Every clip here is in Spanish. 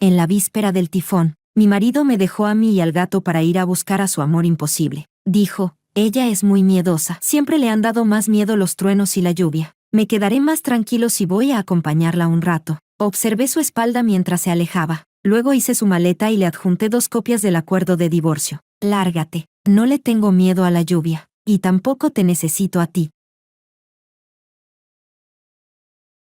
En la víspera del tifón, mi marido me dejó a mí y al gato para ir a buscar a su amor imposible. Dijo, ella es muy miedosa. Siempre le han dado más miedo los truenos y la lluvia. Me quedaré más tranquilo si voy a acompañarla un rato. Observé su espalda mientras se alejaba. Luego hice su maleta y le adjunté 2 copias del acuerdo de divorcio. Lárgate. No le tengo miedo a la lluvia. Y tampoco te necesito a ti.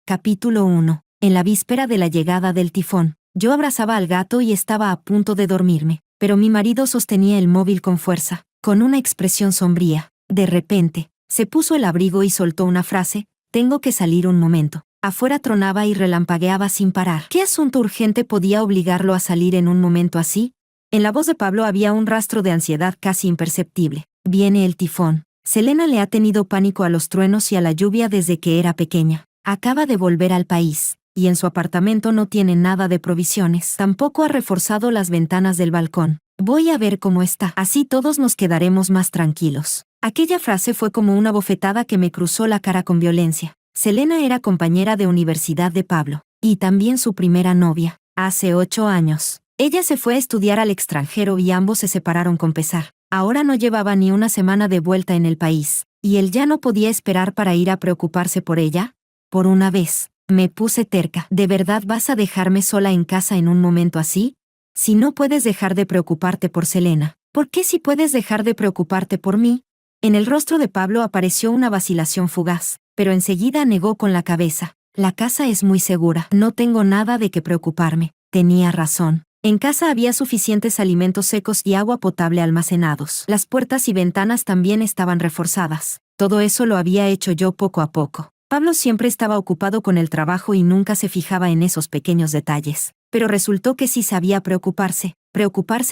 Capítulo 1. En la víspera de la llegada del tifón, yo abrazaba al gato y estaba a punto de dormirme, pero mi marido sostenía el móvil con fuerza, con una expresión sombría. De repente, se puso el abrigo y soltó una frase: tengo que salir un momento. Afuera tronaba y relampagueaba sin parar. ¿Qué asunto urgente podía obligarlo a salir en un momento así? En la voz de Pablo había un rastro de ansiedad casi imperceptible. Viene el tifón. Selena le ha tenido pánico a los truenos y a la lluvia desde que era pequeña. Acaba de volver al país, y en su apartamento no tiene nada de provisiones. Tampoco ha reforzado las ventanas del balcón. Voy a ver cómo está. Así todos nos quedaremos más tranquilos. Aquella frase fue como una bofetada que me cruzó la cara con violencia. Selena era compañera de universidad de Pablo, y también su primera novia, hace 8 años. Ella se fue a estudiar al extranjero y ambos se separaron con pesar. Ahora no llevaba ni una semana de vuelta en el país, y él ya no podía esperar para ir a preocuparse por ella. Por una vez, me puse terca. ¿De verdad vas a dejarme sola en casa en un momento así? Si no puedes dejar de preocuparte por Selena, ¿por qué sí puedes dejar de preocuparte por mí? En el rostro de Pablo apareció una vacilación fugaz, pero enseguida negó con la cabeza. La casa es muy segura. No tengo nada de qué preocuparme. Tenía razón. En casa había suficientes alimentos secos y agua potable almacenados. Las puertas y ventanas también estaban reforzadas. Todo eso lo había hecho yo poco a poco. Pablo siempre estaba ocupado con el trabajo y nunca se fijaba en esos pequeños detalles. Pero resultó que sí sabía preocuparse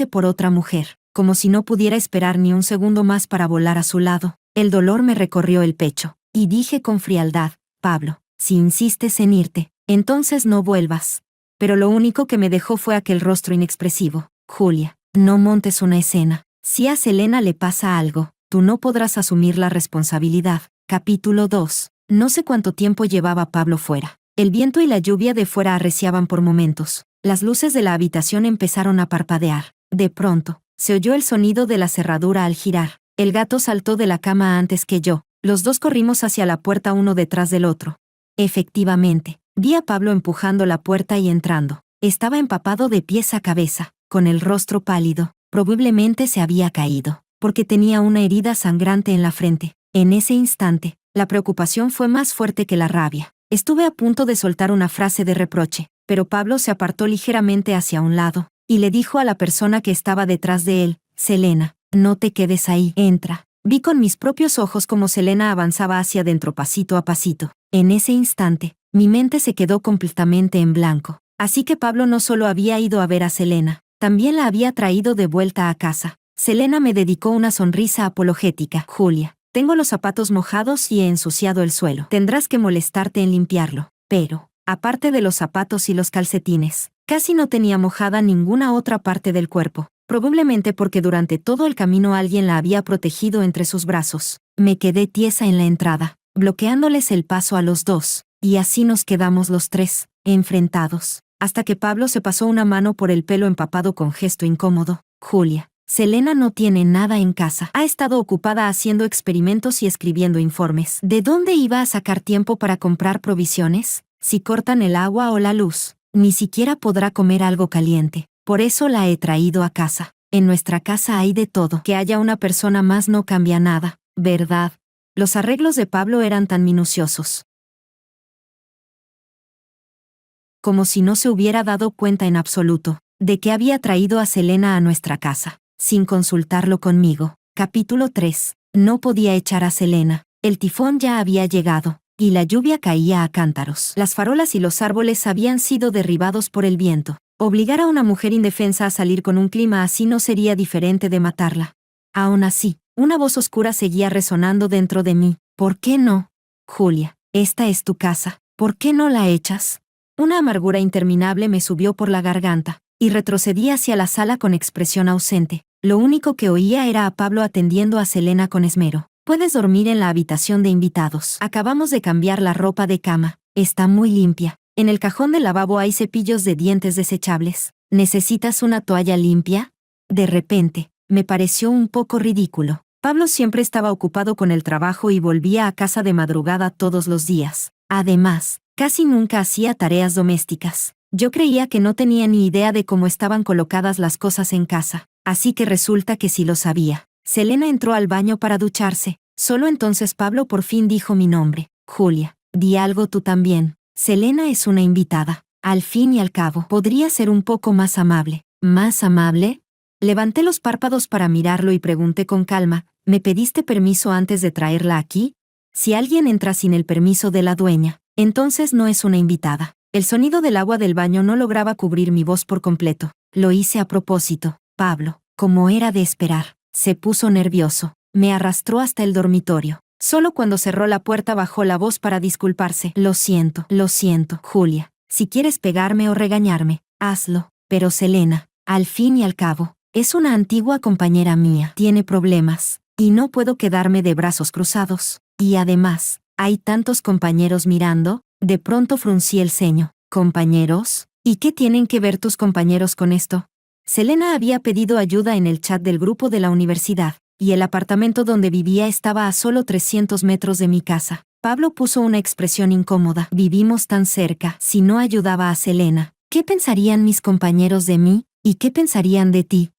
por otra mujer, como si no pudiera esperar ni un segundo más para volar a su lado. El dolor me recorrió el pecho, y dije con frialdad: Pablo, si insistes en irte, entonces no vuelvas. Pero lo único que me dejó fue aquel rostro inexpresivo. Julia, no montes una escena. Si a Selena le pasa algo, tú no podrás asumir la responsabilidad. Capítulo 2. No sé cuánto tiempo llevaba Pablo fuera. El viento y la lluvia de fuera arreciaban por momentos. Las luces de la habitación empezaron a parpadear. De pronto, se oyó el sonido de la cerradura al girar. El gato saltó de la cama antes que yo. Los dos corrimos hacia la puerta uno detrás del otro. Efectivamente, vi a Pablo empujando la puerta y entrando. Estaba empapado de pies a cabeza, con el rostro pálido. Probablemente se había caído, porque tenía una herida sangrante en la frente. En ese instante, la preocupación fue más fuerte que la rabia. Estuve a punto de soltar una frase de reproche, pero Pablo se apartó ligeramente hacia un lado, y le dijo a la persona que estaba detrás de él: Selena, no te quedes ahí, entra. Vi con mis propios ojos cómo Selena avanzaba hacia adentro pasito a pasito. En ese instante, mi mente se quedó completamente en blanco. Así que Pablo no solo había ido a ver a Selena, también la había traído de vuelta a casa. Selena me dedicó una sonrisa apologética. Julia, tengo los zapatos mojados y he ensuciado el suelo. Tendrás que molestarte en limpiarlo. Pero, aparte de los zapatos y los calcetines, casi no tenía mojada ninguna otra parte del cuerpo. Probablemente porque durante todo el camino alguien la había protegido entre sus brazos. Me quedé tiesa en la entrada, bloqueándoles el paso a los dos, y así nos quedamos los tres, enfrentados, hasta que Pablo se pasó una mano por el pelo empapado con gesto incómodo. Julia, Selena no tiene nada en casa. Ha estado ocupada haciendo experimentos y escribiendo informes. ¿De dónde iba a sacar tiempo para comprar provisiones? Si cortan el agua o la luz, ni siquiera podrá comer algo caliente. Por eso la he traído a casa. En nuestra casa hay de todo. Que haya una persona más no cambia nada, ¿verdad? Los arreglos de Pablo eran tan minuciosos, como si no se hubiera dado cuenta en absoluto de que había traído a Selena a nuestra casa, sin consultarlo conmigo. Capítulo 3. No podía echar a Selena. El tifón ya había llegado, y la lluvia caía a cántaros. Las farolas y los árboles habían sido derribados por el viento. Obligar a una mujer indefensa a salir con un clima así no sería diferente de matarla. Aún así, una voz oscura seguía resonando dentro de mí. ¿Por qué no? Julia, esta es tu casa. ¿Por qué no la echas? Una amargura interminable me subió por la garganta, y retrocedí hacia la sala con expresión ausente. Lo único que oía era a Pablo atendiendo a Selena con esmero. Puedes dormir en la habitación de invitados. Acabamos de cambiar la ropa de cama. Está muy limpia. En el cajón del lavabo hay cepillos de dientes desechables. ¿Necesitas una toalla limpia? De repente, me pareció un poco ridículo. Pablo siempre estaba ocupado con el trabajo y volvía a casa de madrugada todos los días. Además, casi nunca hacía tareas domésticas. Yo creía que no tenía ni idea de cómo estaban colocadas las cosas en casa, así que resulta que sí lo sabía. Selena entró al baño para ducharse. Solo entonces Pablo por fin dijo mi nombre. Julia, di algo tú también. Selena es una invitada. Al fin y al cabo, podría ser un poco más amable. ¿Más amable? Levanté los párpados para mirarlo y pregunté con calma, ¿me pediste permiso antes de traerla aquí? Si alguien entra sin el permiso de la dueña, entonces no es una invitada. El sonido del agua del baño no lograba cubrir mi voz por completo. Lo hice a propósito. Pablo, como era de esperar, se puso nervioso. Me arrastró hasta el dormitorio. Solo cuando cerró la puerta bajó la voz para disculparse. Lo siento, Julia. Si quieres pegarme o regañarme, hazlo. Pero Selena, al fin y al cabo, es una antigua compañera mía. Tiene problemas, y no puedo quedarme de brazos cruzados. Y además, hay tantos compañeros mirando. De pronto fruncí el ceño. ¿Compañeros? ¿Y qué tienen que ver tus compañeros con esto? Selena había pedido ayuda en el chat del grupo de la universidad, y el apartamento donde vivía estaba a solo 300 metros de mi casa. Pablo puso una expresión incómoda. Vivimos tan cerca. Si no ayudaba a Selena, ¿qué pensarían mis compañeros de mí? ¿Y qué pensarían de ti?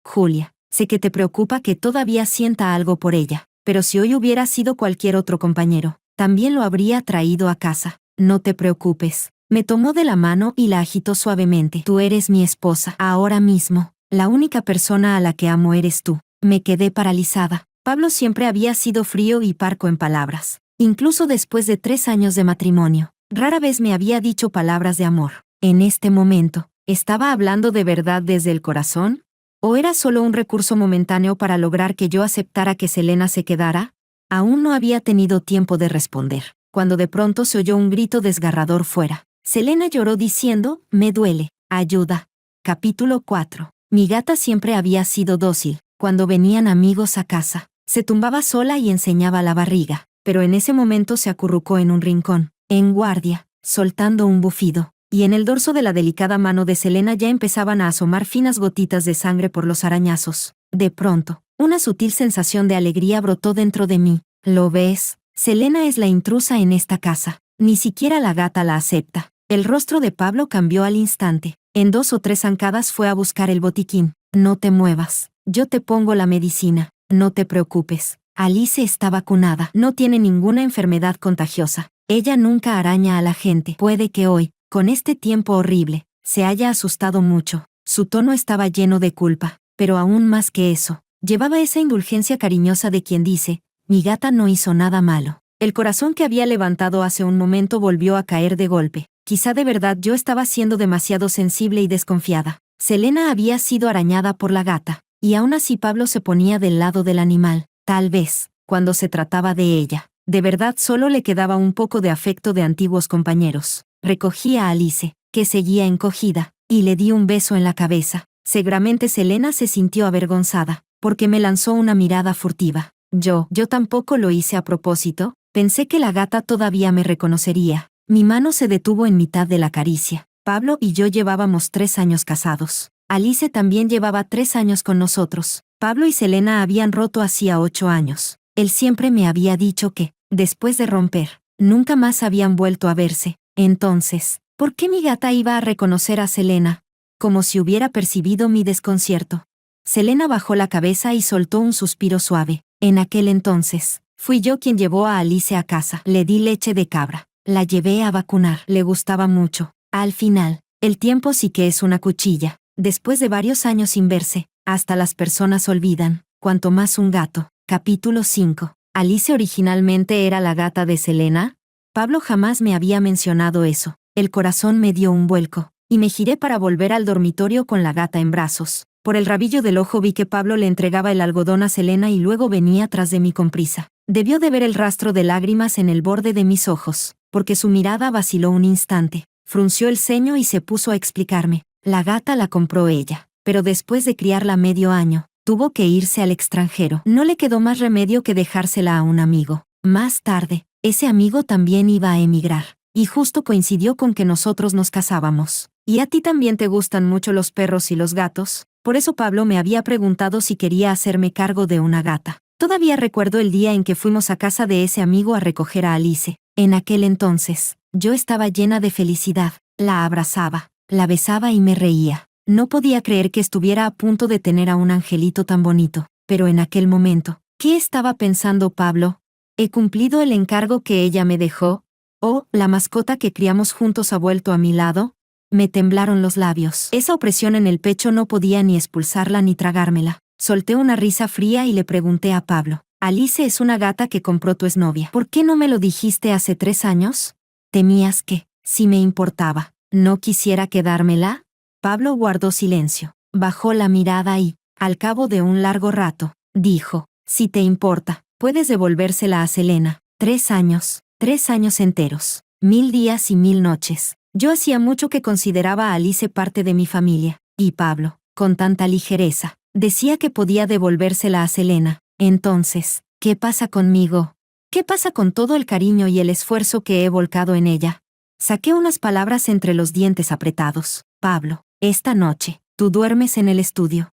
Julia, sé que te preocupa que todavía sienta algo por ella, pero si hoy hubiera sido cualquier otro compañero, también lo habría traído a casa. No te preocupes. Me tomó de la mano y la agitó suavemente. Tú eres mi esposa. Ahora mismo, la única persona a la que amo eres tú. Me quedé paralizada. Pablo siempre había sido frío y parco en palabras. Incluso después de 3 años de matrimonio, rara vez me había dicho palabras de amor. En este momento, ¿estaba hablando de verdad desde el corazón? ¿O era solo un recurso momentáneo para lograr que yo aceptara que Selena se quedara? Aún no había tenido tiempo de responder, cuando de pronto se oyó un grito desgarrador fuera. Selena lloró diciendo, me duele, ayuda. Capítulo 4. Mi gata siempre había sido dócil. Cuando venían amigos a casa, se tumbaba sola y enseñaba la barriga, pero en ese momento se acurrucó en un rincón, en guardia, soltando un bufido, y en el dorso de la delicada mano de Selena ya empezaban a asomar finas gotitas de sangre por los arañazos. De pronto, una sutil sensación de alegría brotó dentro de mí. ¿Lo ves? Selena es la intrusa en esta casa. Ni siquiera la gata la acepta. El rostro de Pablo cambió al instante. En 2 o 3 zancadas fue a buscar el botiquín. No te muevas. Yo te pongo la medicina. No te preocupes. Alice está vacunada. No tiene ninguna enfermedad contagiosa. Ella nunca araña a la gente. Puede que hoy, con este tiempo horrible, se haya asustado mucho. Su tono estaba lleno de culpa, pero aún más que eso, llevaba esa indulgencia cariñosa de quien dice, mi gata no hizo nada malo. El corazón que había levantado hace un momento volvió a caer de golpe. Quizá de verdad yo estaba siendo demasiado sensible y desconfiada. Selena había sido arañada por la gata, y aún así Pablo se ponía del lado del animal. Tal vez, cuando se trataba de ella, de verdad solo le quedaba un poco de afecto de antiguos compañeros. Recogí a Alice, que seguía encogida, y le di un beso en la cabeza. Seguramente Selena se sintió avergonzada, porque me lanzó una mirada furtiva. Yo tampoco lo hice a propósito. Pensé que la gata todavía me reconocería. Mi mano se detuvo en mitad de la caricia. Pablo y yo llevábamos 3 años casados. Alice también llevaba 3 años con nosotros. Pablo y Selena habían roto hacía 8 años. Él siempre me había dicho que, después de romper, nunca más habían vuelto a verse. Entonces, ¿por qué mi gata iba a reconocer a Selena? Como si hubiera percibido mi desconcierto. Selena bajó la cabeza y soltó un suspiro suave. En aquel entonces, fui yo quien llevó a Alice a casa. Le di leche de cabra. La llevé a vacunar. Le gustaba mucho. Al final, el tiempo sí que es una cuchilla. Después de varios años sin verse, hasta las personas olvidan, cuanto más un gato. Capítulo 5. ¿Alice originalmente era la gata de Selena? Pablo jamás me había mencionado eso. El corazón me dio un vuelco, y me giré para volver al dormitorio con la gata en brazos. Por el rabillo del ojo vi que Pablo le entregaba el algodón a Selena y luego venía tras de mí con prisa. Debió de ver el rastro de lágrimas en el borde de mis ojos, porque su mirada vaciló un instante. Frunció el ceño y se puso a explicarme. La gata la compró ella, pero después de criarla medio año, tuvo que irse al extranjero. No le quedó más remedio que dejársela a un amigo. Más tarde, ese amigo también iba a emigrar. y justo coincidió con que nosotros nos casábamos. ¿Y a ti también te gustan mucho los perros y los gatos? Por eso Pablo me había preguntado si quería hacerme cargo de una gata. Todavía recuerdo el día en que fuimos a casa de ese amigo a recoger a Alice. En aquel entonces, yo estaba llena de felicidad. La abrazaba, la besaba y me reía. No podía creer que estuviera a punto de tener a un angelito tan bonito. Pero en aquel momento, ¿qué estaba pensando Pablo? ¿He cumplido el encargo que ella me dejó? ¿O la mascota que criamos juntos ha vuelto a mi lado? Me temblaron los labios. Esa opresión en el pecho no podía ni expulsarla ni tragármela. Solté una risa fría y le pregunté a Pablo: Alice es una gata que compró tu exnovia. ¿Por qué no me lo dijiste hace 3 años? ¿Temías que, si me importaba, no quisiera quedármela? Pablo guardó silencio, bajó la mirada y, al cabo de un largo rato, dijo: si te importa, puedes devolvérsela a Selena. 3 años, 3 años enteros, 1000 días y 1000 noches. Yo hacía mucho que consideraba a Alice parte de mi familia, y Pablo, con tanta ligereza, decía que podía devolvérsela a Selena. Entonces, ¿qué pasa conmigo? ¿Qué pasa con todo el cariño y el esfuerzo que he volcado en ella? Saqué unas palabras entre los dientes apretados. Pablo, esta noche, tú duermes en el estudio.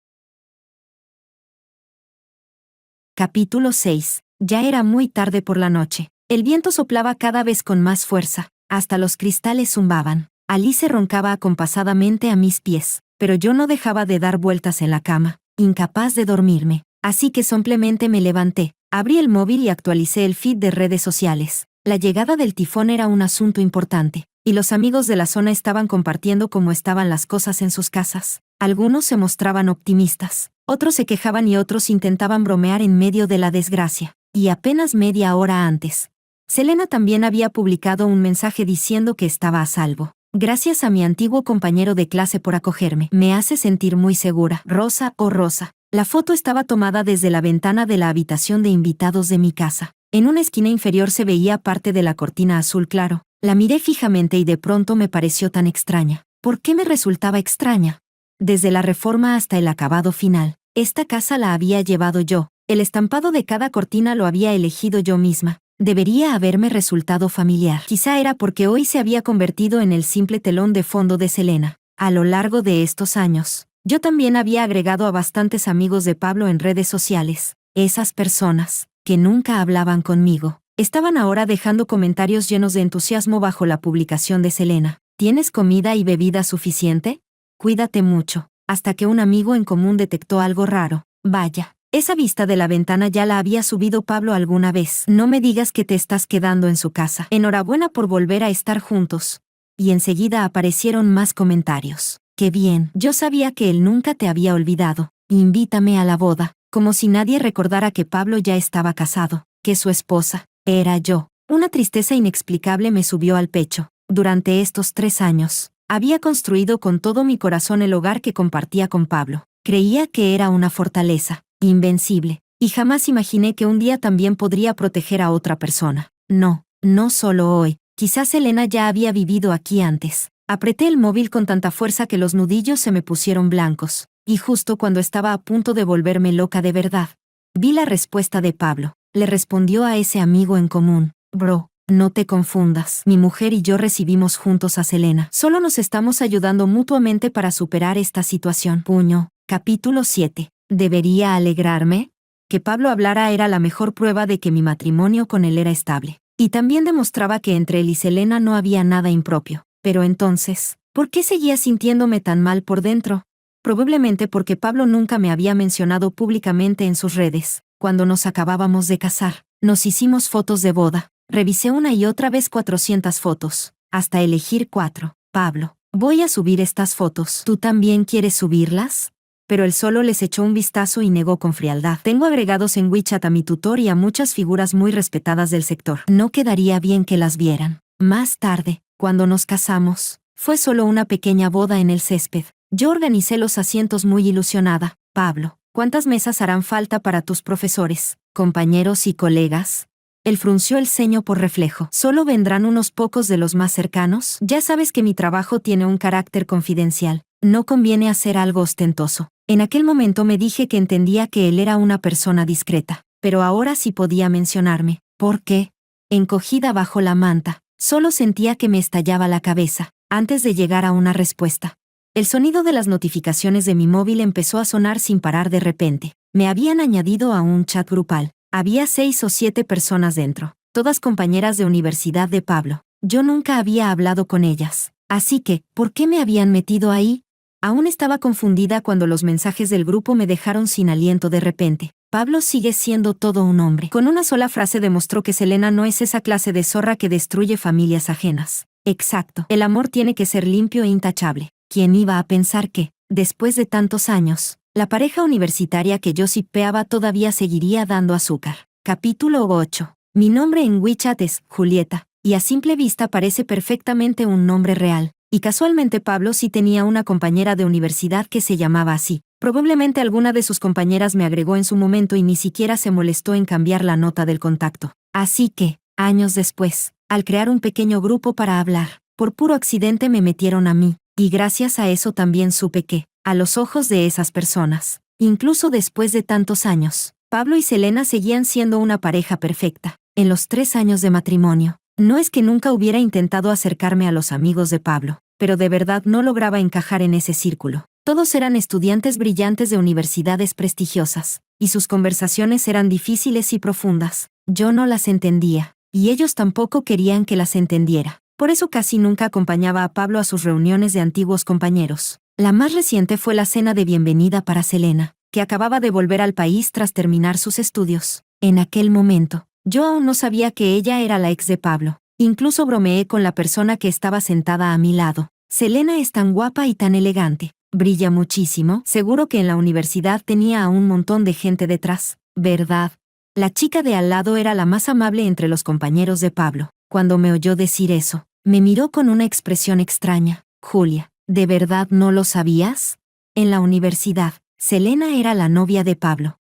Capítulo 6. Ya era muy tarde por la noche. El viento soplaba cada vez con más fuerza. Hasta los cristales zumbaban. Alice roncaba acompasadamente a mis pies, pero yo no dejaba de dar vueltas en la cama, incapaz de dormirme. Así que simplemente me levanté, abrí el móvil y actualicé el feed de redes sociales. La llegada del tifón era un asunto importante, y los amigos de la zona estaban compartiendo cómo estaban las cosas en sus casas. Algunos se mostraban optimistas, otros se quejaban y otros intentaban bromear en medio de la desgracia. Y apenas media hora antes, Selena también había publicado un mensaje diciendo que estaba a salvo. Gracias a mi antiguo compañero de clase por acogerme. Me hace sentir muy segura. Rosa, oh Rosa. La foto estaba tomada desde la ventana de la habitación de invitados de mi casa. En una esquina inferior se veía parte de la cortina azul claro. La miré fijamente y de pronto me pareció tan extraña. ¿Por qué me resultaba extraña? Desde la reforma hasta el acabado final, esta casa la había llevado yo. El estampado de cada cortina lo había elegido yo misma. Debería haberme resultado familiar. Quizá era porque hoy se había convertido en el simple telón de fondo de Selena. A lo largo de estos años, yo también había agregado a bastantes amigos de Pablo en redes sociales. Esas personas, que nunca hablaban conmigo, estaban ahora dejando comentarios llenos de entusiasmo bajo la publicación de Selena. ¿Tienes comida y bebida suficiente? Cuídate mucho. Hasta que un amigo en común detectó algo raro. Vaya. Esa vista de la ventana ya la había subido Pablo alguna vez. No me digas que te estás quedando en su casa. Enhorabuena por volver a estar juntos. Y enseguida aparecieron más comentarios. Qué bien, yo sabía que él nunca te había olvidado. Invítame a la boda. Como si nadie recordara que Pablo ya estaba casado, que su esposa era yo. Una tristeza inexplicable me subió al pecho. Durante estos 3 años, había construido con todo mi corazón el hogar que compartía con Pablo. Creía que era una fortaleza invencible, y jamás imaginé que un día también podría proteger a otra persona. No, no solo hoy. Quizás Elena ya había vivido aquí antes. Apreté el móvil con tanta fuerza que los nudillos se me pusieron blancos, y justo cuando estaba a punto de volverme loca de verdad, vi la respuesta de Pablo. Le respondió a ese amigo en común: Bro, no te confundas. Mi mujer y yo recibimos juntos a Selena. Solo nos estamos ayudando mutuamente para superar esta situación. Puño. Capítulo 7. ¿Debería alegrarme? Que Pablo hablara era la mejor prueba de que mi matrimonio con él era estable. Y también demostraba que entre él y Selena no había nada impropio. Pero entonces, ¿por qué seguía sintiéndome tan mal por dentro? Probablemente porque Pablo nunca me había mencionado públicamente en sus redes. Cuando nos acabábamos de casar, nos hicimos fotos de boda. Revisé una y otra vez 400 fotos, hasta elegir 4. Pablo, voy a subir estas fotos. ¿Tú también quieres subirlas? Pero él solo les echó un vistazo y negó con frialdad. Tengo agregados en WeChat a mi tutor y a muchas figuras muy respetadas del sector. No quedaría bien que las vieran. Más tarde, cuando nos casamos, fue solo una pequeña boda en el césped. Yo organicé los asientos muy ilusionada. Pablo, ¿cuántas mesas harán falta para tus profesores, compañeros y colegas? Él frunció el ceño por reflejo. ¿Solo vendrán unos pocos de los más cercanos? Ya sabes que mi trabajo tiene un carácter confidencial. No conviene hacer algo ostentoso. En aquel momento me dije que entendía que él era una persona discreta, pero ahora sí podía mencionarme. ¿Por qué? Encogida bajo la manta, Solo sentía que me estallaba la cabeza, antes de llegar a una respuesta. El sonido de las notificaciones de mi móvil empezó a sonar sin parar de repente. Me habían añadido a un chat grupal. Había 6 o 7 personas dentro, todas compañeras de universidad de Pablo. Yo nunca había hablado con ellas. Así que, ¿por qué me habían metido ahí? Aún estaba confundida cuando los mensajes del grupo me dejaron sin aliento de repente. Pablo sigue siendo todo un hombre. Con una sola frase demostró que Selena no es esa clase de zorra que destruye familias ajenas. Exacto. El amor tiene que ser limpio e intachable. ¿Quién iba a pensar que, después de tantos años, la pareja universitaria que yo shippeaba todavía seguiría dando azúcar? Capítulo 8. Mi nombre en WeChat es Julieta, y a simple vista parece perfectamente un nombre real. Y casualmente Pablo sí tenía una compañera de universidad que se llamaba así. Probablemente alguna de sus compañeras me agregó en su momento y ni siquiera se molestó en cambiar la nota del contacto. Así que, años después, al crear un pequeño grupo para hablar, por puro accidente me metieron a mí, y gracias a eso también supe que, a los ojos de esas personas, incluso después de tantos años, Pablo y Selena seguían siendo una pareja perfecta. En los 3 años de matrimonio, no es que nunca hubiera intentado acercarme a los amigos de Pablo, pero de verdad no lograba encajar en ese círculo. Todos eran estudiantes brillantes de universidades prestigiosas, y sus conversaciones eran difíciles y profundas. Yo no las entendía, y ellos tampoco querían que las entendiera. Por eso casi nunca acompañaba a Pablo a sus reuniones de antiguos compañeros. La más reciente fue la cena de bienvenida para Selena, que acababa de volver al país tras terminar sus estudios. En aquel momento, yo aún no sabía que ella era la ex de Pablo. Incluso bromeé con la persona que estaba sentada a mi lado. Selena es tan guapa y tan elegante. Brilla muchísimo. Seguro que en la universidad tenía a un montón de gente detrás, ¿verdad? La chica de al lado era la más amable entre los compañeros de Pablo. Cuando me oyó decir eso, me miró con una expresión extraña. Julia, ¿de verdad no lo sabías? En la universidad, Selena era la novia de Pablo.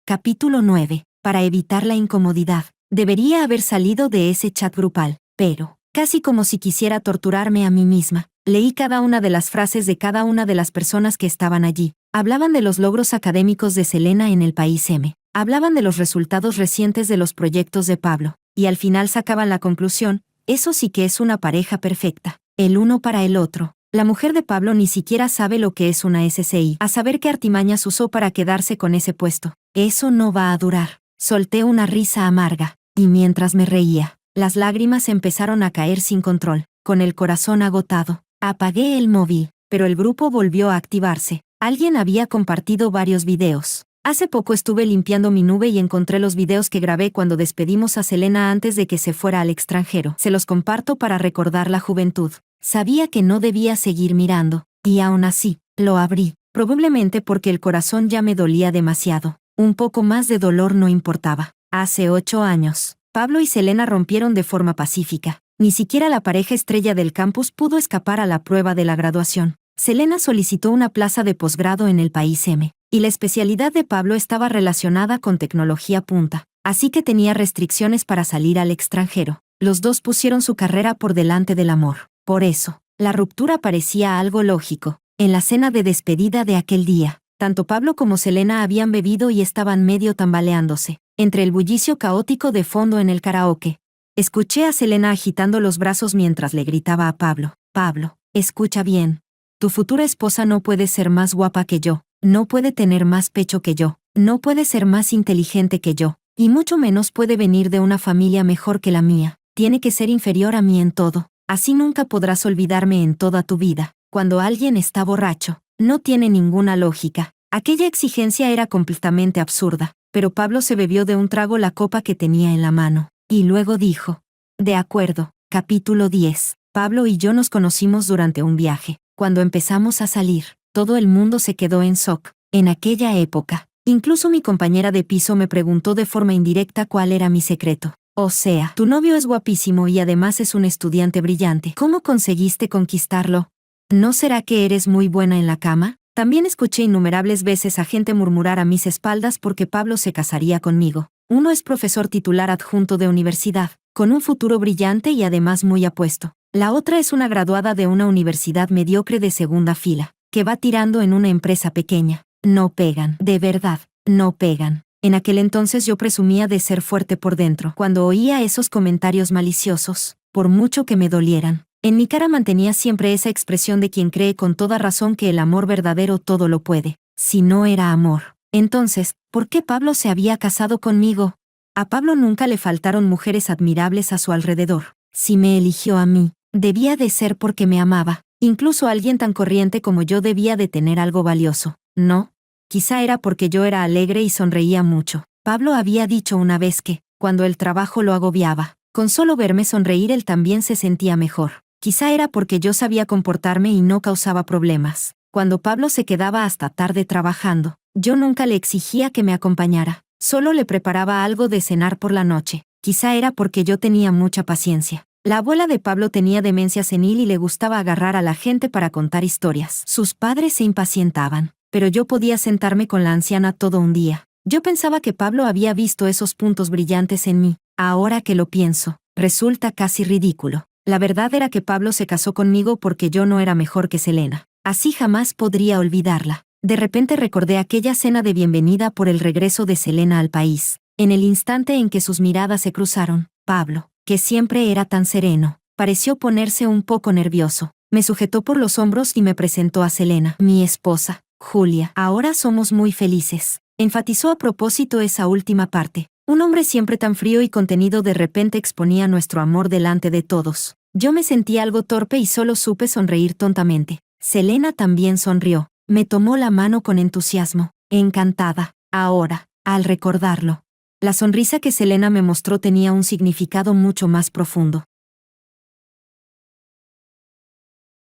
Capítulo 9. Para evitar la incomodidad, debería haber salido de ese chat grupal, pero, casi como si quisiera torturarme a mí misma, leí cada una de las frases de cada una de las personas que estaban allí. Hablaban de los logros académicos de Selena en el país M. Hablaban de los resultados recientes de los proyectos de Pablo, y al final sacaban la conclusión: eso sí que es una pareja perfecta, el uno para el otro. La mujer de Pablo ni siquiera sabe lo que es una SCI, a saber qué artimañas usó para quedarse con ese puesto. Eso no va a durar. Solté una risa amarga, y mientras me reía, las lágrimas empezaron a caer sin control. Con el corazón agotado, apagué el móvil, pero el grupo volvió a activarse. Alguien había compartido varios videos. Hace poco estuve limpiando mi nube y encontré los videos que grabé cuando despedimos a Selena antes de que se fuera al extranjero. Se los comparto para recordar la juventud. Sabía que no debía seguir mirando, y aún así, lo abrí, probablemente porque el corazón ya me dolía demasiado. Un poco más de dolor no importaba. Hace 8 años, Pablo y Selena rompieron de forma pacífica. Ni siquiera la pareja estrella del campus pudo escapar a la prueba de la graduación. Selena solicitó una plaza de posgrado en el país M, y la especialidad de Pablo estaba relacionada con tecnología punta, así que tenía restricciones para salir al extranjero. Los dos pusieron su carrera por delante del amor. Por eso, la ruptura parecía algo lógico. En la cena de despedida de aquel día, tanto Pablo como Selena habían bebido y estaban medio tambaleándose, entre el bullicio caótico de fondo en el karaoke. Escuché a Selena agitando los brazos mientras le gritaba a Pablo: Pablo, escucha bien. Tu futura esposa no puede ser más guapa que yo, no puede tener más pecho que yo, no puede ser más inteligente que yo, y mucho menos puede venir de una familia mejor que la mía. Tiene que ser inferior a mí en todo. Así nunca podrás olvidarme en toda tu vida. Cuando alguien está borracho, no tiene ninguna lógica. Aquella exigencia era completamente absurda, pero Pablo se bebió de un trago la copa que tenía en la mano, y luego dijo: de acuerdo. Capítulo 10. Pablo y yo nos conocimos durante un viaje. Cuando empezamos a salir, todo el mundo se quedó en shock. En aquella época, incluso mi compañera de piso me preguntó de forma indirecta cuál era mi secreto. O sea, tu novio es guapísimo y además es un estudiante brillante. ¿Cómo conseguiste conquistarlo? ¿No será que eres muy buena en la cama? También escuché innumerables veces a gente murmurar a mis espaldas porque Pablo se casaría conmigo. Uno es profesor titular adjunto de universidad, con un futuro brillante y además muy apuesto. La otra es una graduada de una universidad mediocre de segunda fila, que va tirando en una empresa pequeña. No pegan, de verdad, no pegan. En aquel entonces yo presumía de ser fuerte por dentro. Cuando oía esos comentarios maliciosos, por mucho que me dolieran, en mi cara mantenía siempre esa expresión de quien cree con toda razón que el amor verdadero todo lo puede. Si no era amor, entonces, ¿por qué Pablo se había casado conmigo? A Pablo nunca le faltaron mujeres admirables a su alrededor. Si me eligió a mí, debía de ser porque me amaba. Incluso alguien tan corriente como yo debía de tener algo valioso, ¿no? Quizá era porque yo era alegre y sonreía mucho. Pablo había dicho una vez que, cuando el trabajo lo agobiaba, con solo verme sonreír él también se sentía mejor. Quizá era porque yo sabía comportarme y no causaba problemas. Cuando Pablo se quedaba hasta tarde trabajando, yo nunca le exigía que me acompañara. Solo le preparaba algo de cenar por la noche. Quizá era porque yo tenía mucha paciencia. La abuela de Pablo tenía demencia senil y le gustaba agarrar a la gente para contar historias. Sus padres se impacientaban, pero yo podía sentarme con la anciana todo un día. Yo pensaba que Pablo había visto esos puntos brillantes en mí. Ahora que lo pienso, resulta casi ridículo. La verdad era que Pablo se casó conmigo porque yo no era mejor que Selena. Así jamás podría olvidarla. De repente recordé aquella cena de bienvenida por el regreso de Selena al país. En el instante en que sus miradas se cruzaron, Pablo, que siempre era tan sereno, pareció ponerse un poco nervioso. Me sujetó por los hombros y me presentó a Selena, mi esposa, Julia. Ahora somos muy felices. Enfatizó a propósito esa última parte. Un hombre siempre tan frío y contenido de repente exponía nuestro amor delante de todos. Yo me sentí algo torpe y solo supe sonreír tontamente. Selena también sonrió. Me tomó la mano con entusiasmo, encantada. Ahora, al recordarlo, la sonrisa que Selena me mostró tenía un significado mucho más profundo.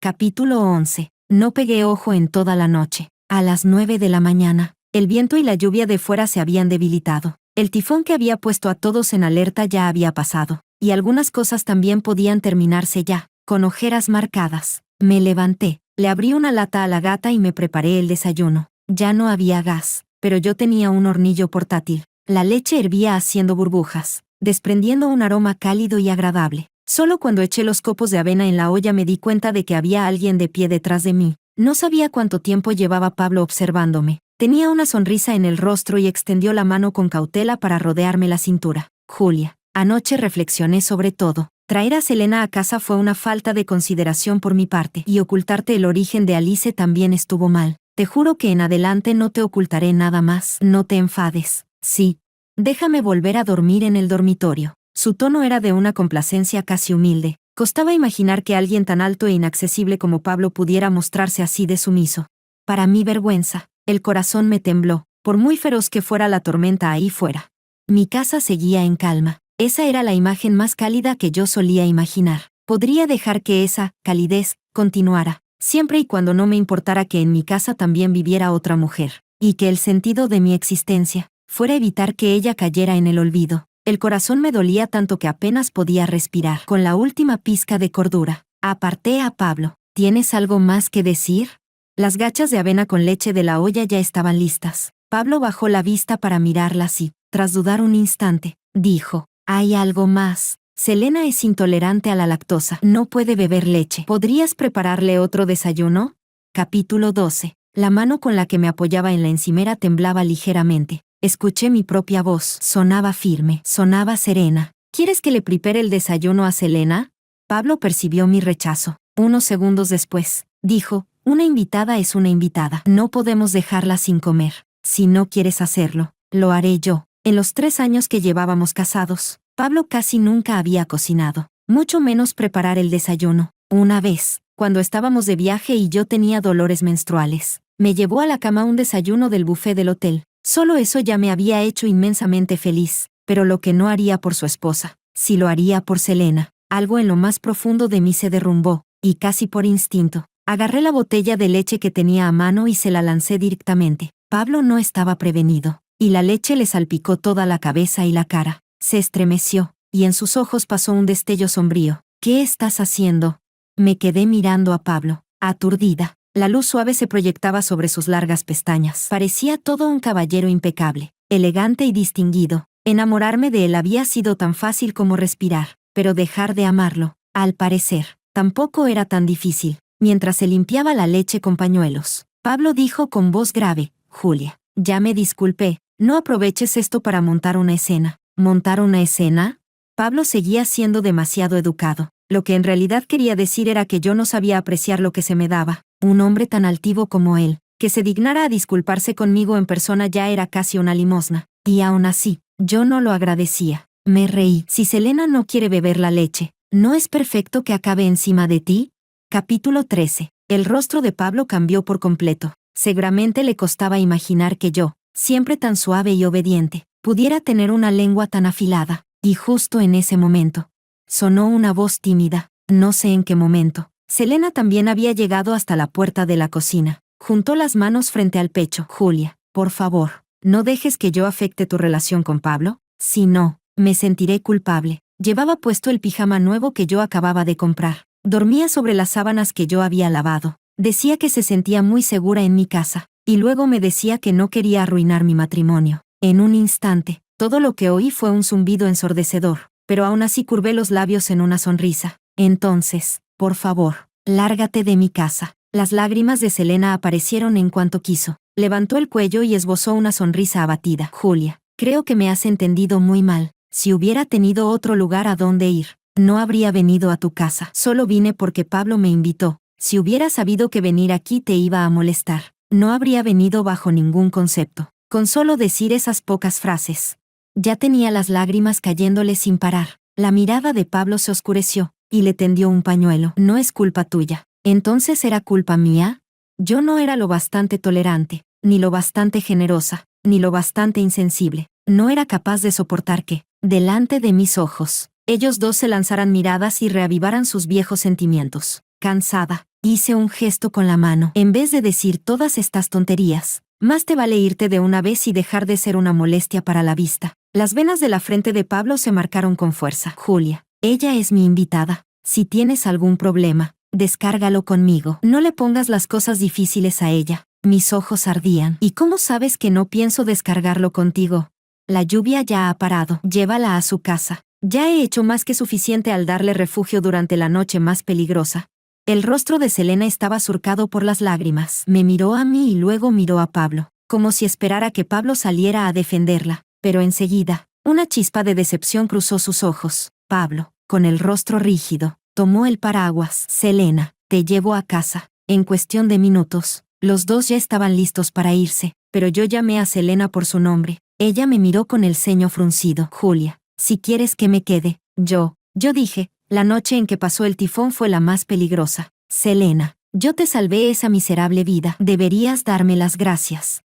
Capítulo 11. No pegué ojo en toda la noche. A las 9 de la mañana, el viento y la lluvia de fuera se habían debilitado. El tifón que había puesto a todos en alerta ya había pasado, y algunas cosas también podían terminarse ya, con ojeras marcadas. Me levanté, le abrí una lata a la gata y me preparé el desayuno. Ya no había gas, pero yo tenía un hornillo portátil. La leche hervía haciendo burbujas, desprendiendo un aroma cálido y agradable. Solo cuando eché los copos de avena en la olla me di cuenta de que había alguien de pie detrás de mí. No sabía cuánto tiempo llevaba Pablo observándome. Tenía una sonrisa en el rostro y extendió la mano con cautela para rodearme la cintura. Julia, anoche reflexioné sobre todo. Traer a Selena a casa fue una falta de consideración por mi parte, y ocultarte el origen de Alice también estuvo mal. Te juro que en adelante no te ocultaré nada más. No te enfades. Sí. Déjame volver a dormir en el dormitorio. Su tono era de una complacencia casi humilde. Costaba imaginar que alguien tan alto e inaccesible como Pablo pudiera mostrarse así de sumiso. Para mi vergüenza, el corazón me tembló, por muy feroz que fuera la tormenta ahí fuera. Mi casa seguía en calma. Esa era la imagen más cálida que yo solía imaginar. Podría dejar que esa calidez continuara, siempre y cuando no me importara que en mi casa también viviera otra mujer, y que el sentido de mi existencia fuera evitar que ella cayera en el olvido. El corazón me dolía tanto que apenas podía respirar. Con la última pizca de cordura, aparté a Pablo. ¿Tienes algo más que decir? Las gachas de avena con leche de la olla ya estaban listas. Pablo bajó la vista para mirarlas y, tras dudar un instante, dijo, «Hay algo más. Selena es intolerante a la lactosa. No puede beber leche. ¿Podrías prepararle otro desayuno?» Capítulo 12. La mano con la que me apoyaba en la encimera temblaba ligeramente. Escuché mi propia voz. Sonaba firme, sonaba serena. ¿Quieres que le prepare el desayuno a Selena? Pablo percibió mi rechazo. Unos segundos después, dijo, «Una invitada es una invitada. No podemos dejarla sin comer. Si no quieres hacerlo, lo haré yo». En los 3 años que llevábamos casados, Pablo casi nunca había cocinado, mucho menos preparar el desayuno. Una vez, cuando estábamos de viaje y yo tenía dolores menstruales, me llevó a la cama un desayuno del buffet del hotel. Solo eso ya me había hecho inmensamente feliz, pero lo que no haría por su esposa, sí lo haría por Selena. Algo en lo más profundo de mí se derrumbó, y casi por instinto, agarré la botella de leche que tenía a mano y se la lancé directamente. Pablo no estaba prevenido, y la leche le salpicó toda la cabeza y la cara. Se estremeció, y en sus ojos pasó un destello sombrío. «¿Qué estás haciendo?» Me quedé mirando a Pablo, aturdida. La luz suave se proyectaba sobre sus largas pestañas. Parecía todo un caballero impecable, elegante y distinguido. Enamorarme de él había sido tan fácil como respirar, pero dejar de amarlo, al parecer, tampoco era tan difícil. Mientras se limpiaba la leche con pañuelos, Pablo dijo con voz grave, «Julia, ya me disculpé, No aproveches esto para montar una escena. ¿Montar una escena? Pablo seguía siendo demasiado educado. Lo que en realidad quería decir era que yo no sabía apreciar lo que se me daba. Un hombre tan altivo como él, que se dignara a disculparse conmigo en persona ya era casi una limosna. Y aún así, yo no lo agradecía. Me reí. Si Selena no quiere beber la leche, ¿no es perfecto que acabe encima de ti? Capítulo 13. El rostro de Pablo cambió por completo. Seguramente le costaba imaginar que yo, siempre tan suave y obediente, pudiera tener una lengua tan afilada. Y justo en ese momento, sonó una voz tímida, no sé en qué momento. Selena también había llegado hasta la puerta de la cocina. Juntó las manos frente al pecho. Julia, por favor, no dejes que yo afecte tu relación con Pablo. Si no, me sentiré culpable. Llevaba puesto el pijama nuevo que yo acababa de comprar. Dormía sobre las sábanas que yo había lavado. Decía que se sentía muy segura en mi casa, y luego me decía que no quería arruinar mi matrimonio. En un instante, todo lo que oí fue un zumbido ensordecedor, pero aún así curvé los labios en una sonrisa. Entonces, por favor, lárgate de mi casa. Las lágrimas de Selena aparecieron en cuanto quiso. Levantó el cuello y esbozó una sonrisa abatida. Julia, creo que me has entendido muy mal. Si hubiera tenido otro lugar a donde ir, no habría venido a tu casa. Solo vine porque Pablo me invitó. Si hubiera sabido que venir aquí te iba a molestar, no habría venido bajo ningún concepto. Con solo decir esas pocas frases, ya tenía las lágrimas cayéndole sin parar. La mirada de Pablo se oscureció, y le tendió un pañuelo. No es culpa tuya. ¿Entonces era culpa mía? Yo no era lo bastante tolerante, ni lo bastante generosa, ni lo bastante insensible. No era capaz de soportar que, delante de mis ojos, ellos dos se lanzaran miradas y reavivaran sus viejos sentimientos. Cansada, hice un gesto con la mano. En vez de decir todas estas tonterías, más te vale irte de una vez y dejar de ser una molestia para la vista. Las venas de la frente de Pablo se marcaron con fuerza. Julia, ella es mi invitada. Si tienes algún problema, descárgalo conmigo. No le pongas las cosas difíciles a ella. Mis ojos ardían. ¿Y cómo sabes que no pienso descargarlo contigo? La lluvia ya ha parado. Llévala a su casa. Ya he hecho más que suficiente al darle refugio durante la noche más peligrosa. El rostro de Selena estaba surcado por las lágrimas. Me miró a mí y luego miró a Pablo, como si esperara que Pablo saliera a defenderla. Pero enseguida, una chispa de decepción cruzó sus ojos. Pablo, con el rostro rígido, tomó el paraguas. Selena, te llevo a casa. En cuestión de minutos, los dos ya estaban listos para irse, pero yo llamé a Selena por su nombre. Ella me miró con el ceño fruncido. Julia, si quieres que me quede, yo dije, la noche en que pasó el tifón fue la más peligrosa. Selena, yo te salvé esa miserable vida. Deberías darme las gracias.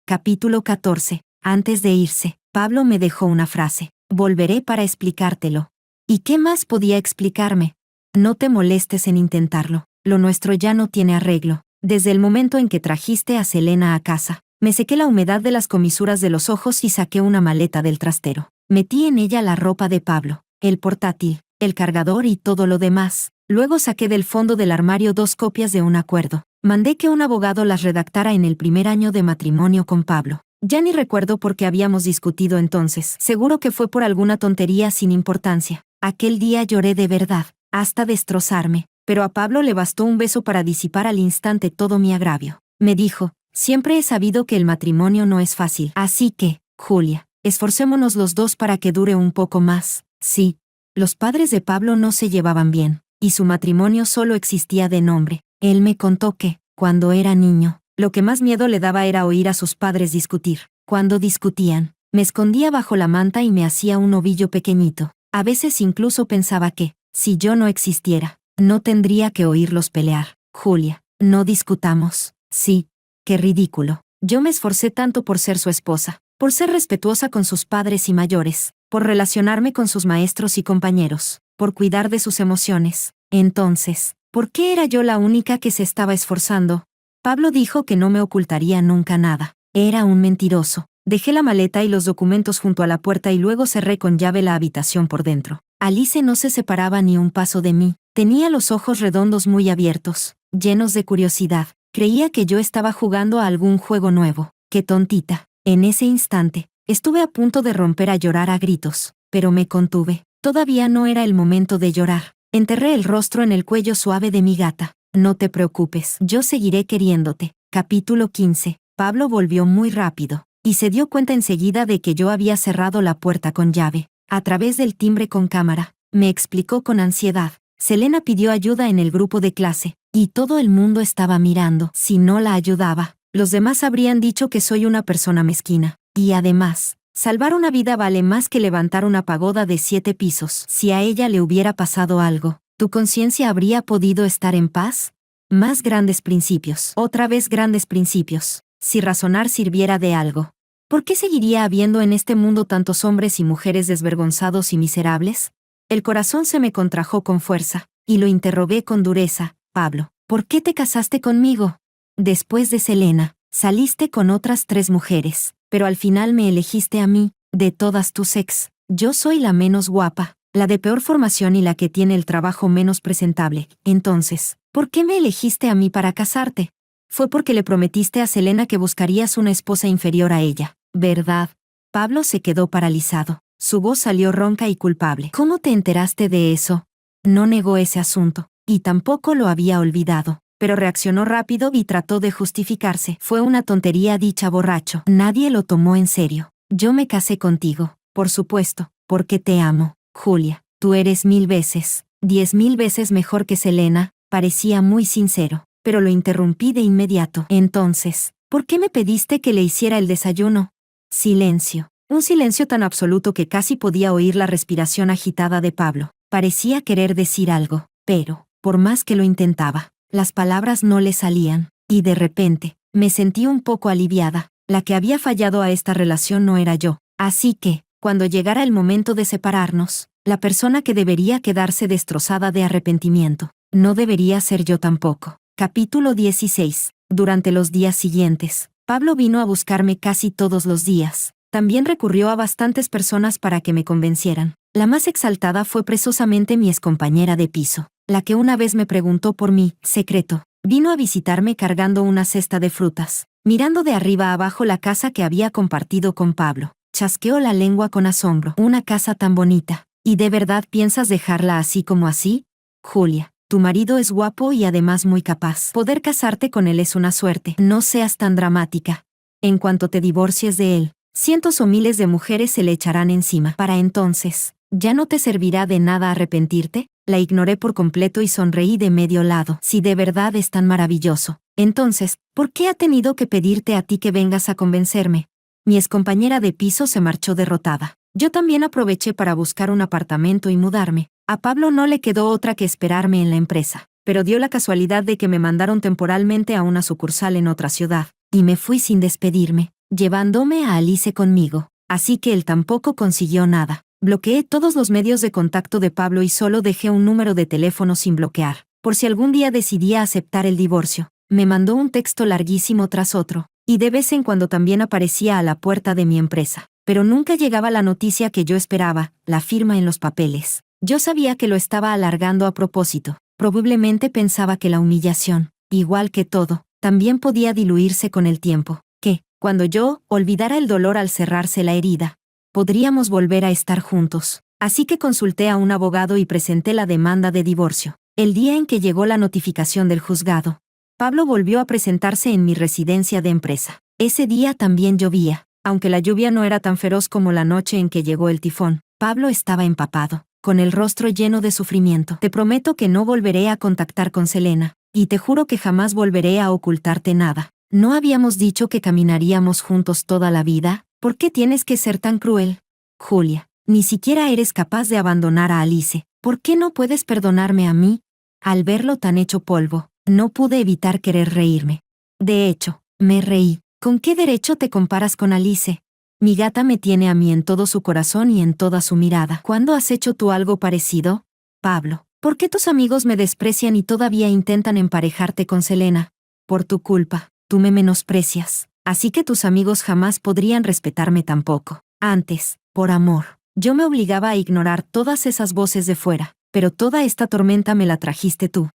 Capítulo 14. Antes de irse, Pablo me dejó una frase. Volveré para explicártelo. ¿Y qué más podía explicarme? No te molestes en intentarlo. Lo nuestro ya no tiene arreglo. Desde el momento en que trajiste a Selena a casa, me sequé la humedad de las comisuras de los ojos y saqué una maleta del trastero. Metí en ella la ropa de Pablo, el portátil, el cargador y todo lo demás. Luego saqué del fondo del armario 2 copias de un acuerdo. Mandé que un abogado las redactara en el primer año de matrimonio con Pablo. Ya ni recuerdo por qué habíamos discutido entonces. Seguro que fue por alguna tontería sin importancia. Aquel día lloré de verdad, hasta destrozarme, pero a Pablo le bastó un beso para disipar al instante todo mi agravio. Me dijo, siempre he sabido que el matrimonio no es fácil. Así que, Julia, esforcémonos los dos para que dure un poco más. Sí. Los padres de Pablo no se llevaban bien, y su matrimonio solo existía de nombre. Él me contó que, cuando era niño, lo que más miedo le daba era oír a sus padres discutir. Cuando discutían, me escondía bajo la manta y me hacía un ovillo pequeñito. A veces incluso pensaba que, si yo no existiera, no tendría que oírlos pelear. Julia, no discutamos. Sí. Qué ridículo. Yo me esforcé tanto por ser su esposa, por ser respetuosa con sus padres y mayores, por relacionarme con sus maestros y compañeros, por cuidar de sus emociones. Entonces, ¿por qué era yo la única que se estaba esforzando? Pablo dijo que no me ocultaría nunca nada. Era un mentiroso. Dejé la maleta y los documentos junto a la puerta y luego cerré con llave la habitación por dentro. Alice no se separaba ni un paso de mí. Tenía los ojos redondos muy abiertos, llenos de curiosidad. Creía que yo estaba jugando a algún juego nuevo. ¡Qué tontita! En ese instante, estuve a punto de romper a llorar a gritos, pero me contuve. Todavía no era el momento de llorar. Enterré el rostro en el cuello suave de mi gata. No te preocupes, yo seguiré queriéndote. Capítulo 15. Pablo volvió muy rápido, y se dio cuenta enseguida de que yo había cerrado la puerta con llave. A través del timbre con cámara, me explicó con ansiedad. Selena pidió ayuda en el grupo de clase, y todo el mundo estaba mirando. Si no la ayudaba, los demás habrían dicho que soy una persona mezquina. Y además, salvar una vida vale más que levantar una pagoda de 7 pisos. Si a ella le hubiera pasado algo, ¿tu conciencia habría podido estar en paz? Más grandes principios. Otra vez grandes principios. Si razonar sirviera de algo, ¿por qué seguiría habiendo en este mundo tantos hombres y mujeres desvergonzados y miserables? El corazón se me contrajo con fuerza, y lo interrogué con dureza. Pablo, ¿por qué te casaste conmigo? Después de Selena, saliste con otras 3 mujeres, pero al final me elegiste a mí, de todas tus ex. Yo soy la menos guapa, la de peor formación y la que tiene el trabajo menos presentable. Entonces, ¿por qué me elegiste a mí para casarte? Fue porque le prometiste a Selena que buscarías una esposa inferior a ella, ¿verdad? Pablo se quedó paralizado. Su voz salió ronca y culpable. ¿Cómo te enteraste de eso? No negó ese asunto, y tampoco lo había olvidado, pero reaccionó rápido y trató de justificarse. Fue una tontería dicha borracho. Nadie lo tomó en serio. Yo me casé contigo, por supuesto, porque te amo, Julia. Tú eres 1000 veces, 10.000 veces mejor que Selena. Parecía muy sincero, pero lo interrumpí de inmediato. Entonces, ¿por qué me pediste que le hiciera el desayuno? Silencio. Un silencio tan absoluto que casi podía oír la respiración agitada de Pablo. Parecía querer decir algo, pero, por más que lo intentaba, las palabras no le salían, y de repente, me sentí un poco aliviada. La que había fallado a esta relación no era yo. Así que, cuando llegara el momento de separarnos, la persona que debería quedarse destrozada de arrepentimiento, no debería ser yo tampoco. Capítulo 16. Durante los días siguientes, Pablo vino a buscarme casi todos los días. También recurrió a bastantes personas para que me convencieran. La más exaltada fue precisamente mi excompañera de piso, la que una vez me preguntó por mi secreto. Vino a visitarme cargando una cesta de frutas, mirando de arriba abajo la casa que había compartido con Pablo. Chasqueó la lengua con asombro. Una casa tan bonita. ¿Y de verdad piensas dejarla así como así? Julia, tu marido es guapo y además muy capaz. Poder casarte con él es una suerte. No seas tan dramática. En cuanto te divorcies de él, cientos o miles de mujeres se le echarán encima. Para entonces, ¿ya no te servirá de nada arrepentirte? La ignoré por completo y sonreí de medio lado. Si de verdad es tan maravilloso, entonces, ¿por qué ha tenido que pedirte a ti que vengas a convencerme? Mi excompañera de piso se marchó derrotada. Yo también aproveché para buscar un apartamento y mudarme. A Pablo no le quedó otra que esperarme en la empresa, pero dio la casualidad de que me mandaron temporalmente a una sucursal en otra ciudad, y me fui sin despedirme, llevándome a Alice conmigo. Así que él tampoco consiguió nada. Bloqueé todos los medios de contacto de Pablo y solo dejé un número de teléfono sin bloquear, por si algún día decidía aceptar el divorcio. Me mandó un texto larguísimo tras otro, y de vez en cuando también aparecía a la puerta de mi empresa. Pero nunca llegaba la noticia que yo esperaba, la firma en los papeles. Yo sabía que lo estaba alargando a propósito. Probablemente pensaba que la humillación, igual que todo, también podía diluirse con el tiempo, que, cuando yo olvidara el dolor al cerrarse la herida, podríamos volver a estar juntos. Así que consulté a un abogado y presenté la demanda de divorcio. El día en que llegó la notificación del juzgado, Pablo volvió a presentarse en mi residencia de empresa. Ese día también llovía. Aunque la lluvia no era tan feroz como la noche en que llegó el tifón, Pablo estaba empapado, con el rostro lleno de sufrimiento. Te prometo que no volveré a contactar con Selena, y te juro que jamás volveré a ocultarte nada. ¿No habíamos dicho que caminaríamos juntos toda la vida? ¿Por qué tienes que ser tan cruel? Julia, ni siquiera eres capaz de abandonar a Alice. ¿Por qué no puedes perdonarme a mí? Al verlo tan hecho polvo, no pude evitar querer reírme. De hecho, me reí. ¿Con qué derecho te comparas con Alice? Mi gata me tiene a mí en todo su corazón y en toda su mirada. ¿Cuándo has hecho tú algo parecido? Pablo, ¿por qué tus amigos me desprecian y todavía intentan emparejarte con Selena? Por tu culpa, tú me menosprecias. Así que tus amigos jamás podrían respetarme tampoco. Antes, por amor, yo me obligaba a ignorar todas esas voces de fuera, pero toda esta tormenta me la trajiste tú.